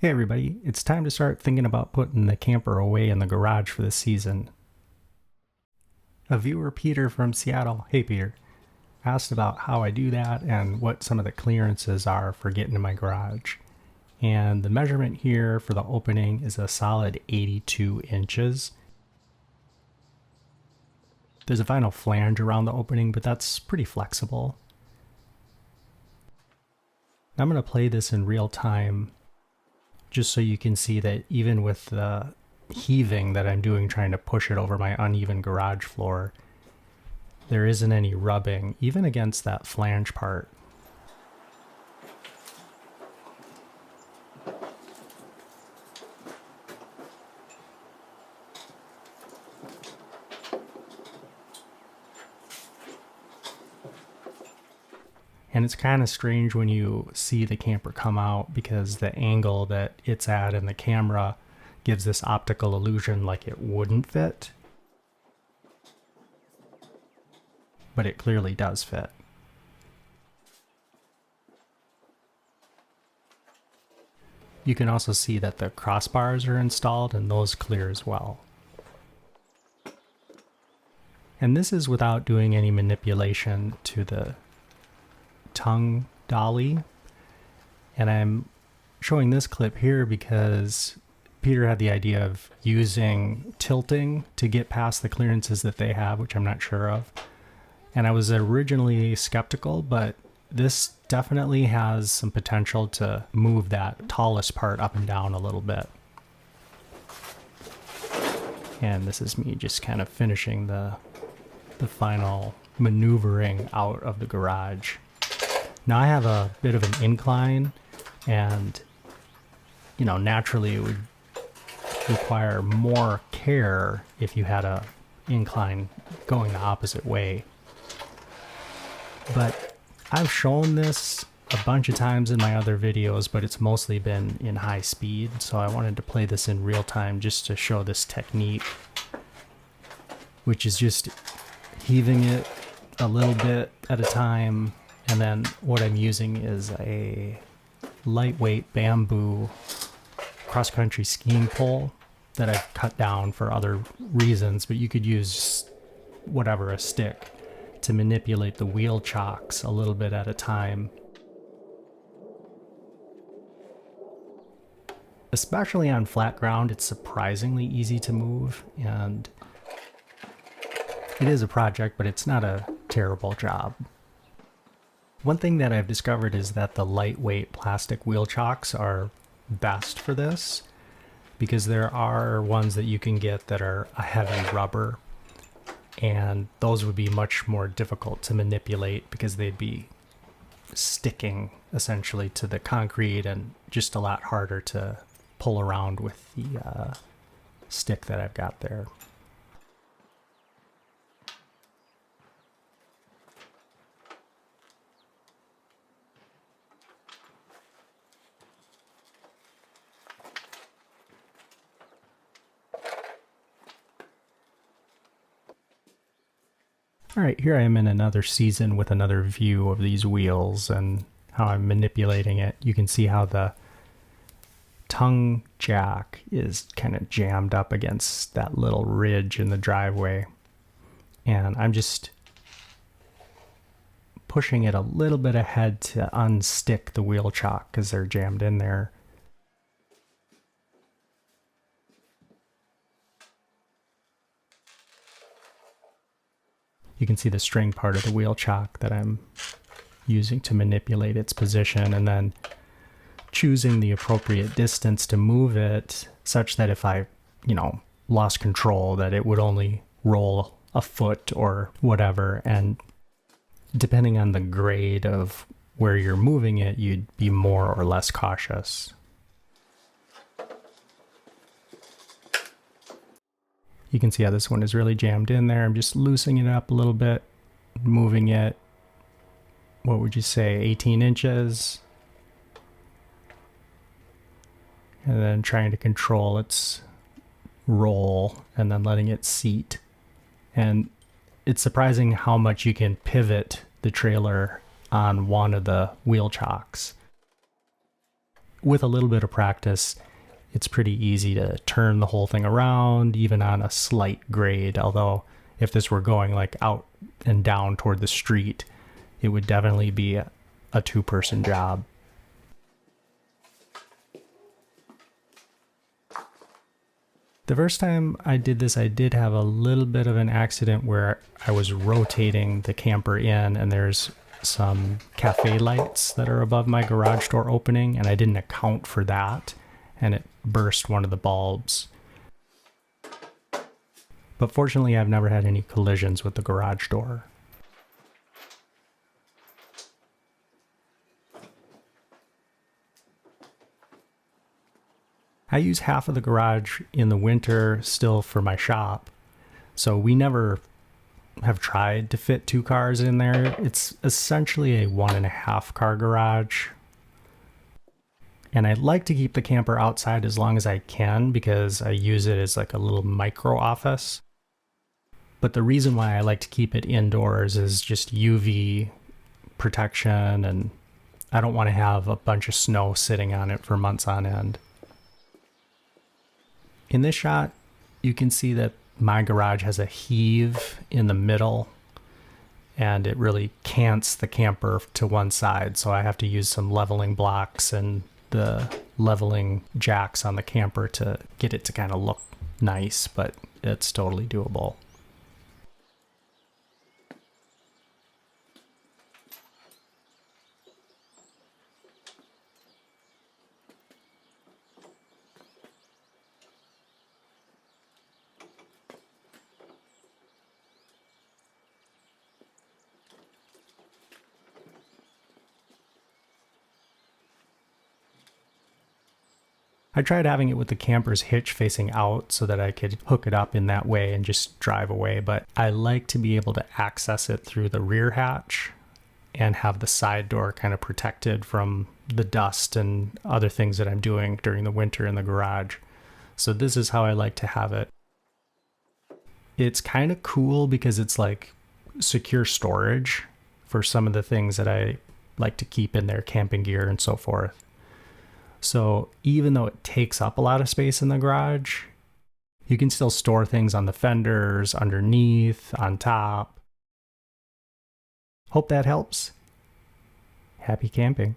Hey everybody, it's time to start thinking about putting the camper away in the garage for the season. A viewer, Peter from Seattle, hey Peter, asked about how I do that and what some of the clearances are for getting in my garage. And the measurement here for the opening is a solid 82 inches. There's a vinyl flange around the opening, but that's pretty flexible. I'm going to play this in real time just so you can see that even with the heaving that I'm doing trying to push it over my uneven garage floor, there isn't any rubbing, even against that flange part. And it's kind of strange when you see the camper come out because the angle that it's at in the camera gives this optical illusion like it wouldn't fit. But it clearly does fit. You can also see that the crossbars are installed and those clear as well. And this is without doing any manipulation to the tongue dolly. And I'm showing this clip here because Peter had the idea of using tilting to get past the clearances that they have, which I'm not sure of. And I was originally skeptical, but this definitely has some potential to move that tallest part up and down a little bit. And this is me just kind of finishing the final maneuvering out of the garage. Now I have a bit of an incline, and naturally it would require more care if you had a incline going the opposite way. But I've shown this a bunch of times in my other videos, but it's mostly been in high speed, so I wanted to play this in real time just to show this technique, which is just heaving it a little bit at a time. And then what I'm using is a lightweight bamboo cross-country skiing pole that I've cut down for other reasons, but you could use whatever, a stick, to manipulate the wheel chocks a little bit at a time. Especially on flat ground, it's surprisingly easy to move, and it is a project, but it's not a terrible job. One thing that I've discovered is that the lightweight plastic wheel chocks are best for this, because there are ones that you can get that are a heavy rubber, and those would be much more difficult to manipulate because they'd be sticking essentially to the concrete and just a lot harder to pull around with the stick that I've got there. All right, here I am in another season with another view of these wheels and how I'm manipulating it. You can see how the tongue jack is kind of jammed up against that little ridge in the driveway. And I'm just pushing it a little bit ahead to unstick the wheel chock because they're jammed in there. You can see the string part of the wheel chock that I'm using to manipulate its position, and then choosing the appropriate distance to move it such that if I, lost control, that it would only roll a foot or whatever. And depending on the grade of where you're moving it, you'd be more or less cautious. You can see how this one is really jammed in there. I'm just loosening it up a little bit, moving it, what would you say, 18 inches? And then trying to control its roll and then letting it seat. And it's surprising how much you can pivot the trailer on one of the wheel chocks. with a little bit of practice, it's pretty easy to turn the whole thing around, even on a slight grade. Although if this were going like out and down toward the street, it would definitely be a two-person job. The first time I did this, I did have a little bit of an accident where I was rotating the camper in, and there's some cafe lights that are above my garage door opening, and I didn't account for that, and it burst one of the bulbs. But fortunately, I've never had any collisions with the garage door. I use half of the garage in the winter still for my shop, so we never have tried to fit 2 cars in there. It's essentially a 1.5 car garage. And I like to keep the camper outside as long as I can because I use it as like a little micro office. But the reason why I like to keep it indoors is just UV protection, and I don't want to have a bunch of snow sitting on it for months on end. In this shot, you can see that my garage has a heave in the middle, and it really cants the camper to one side, so I have to use some leveling blocks and the leveling jacks on the camper to get it to kind of look nice, but it's totally doable. I tried having it with the camper's hitch facing out so that I could hook it up in that way and just drive away, but I like to be able to access it through the rear hatch and have the side door kind of protected from the dust and other things that I'm doing during the winter in the garage. So this is how I like to have it. It's kind of cool because it's like secure storage for some of the things that I like to keep in there, camping gear and so forth. So even though it takes up a lot of space in the garage, you can still store things on the fenders, underneath, on top. Hope that helps. Happy camping.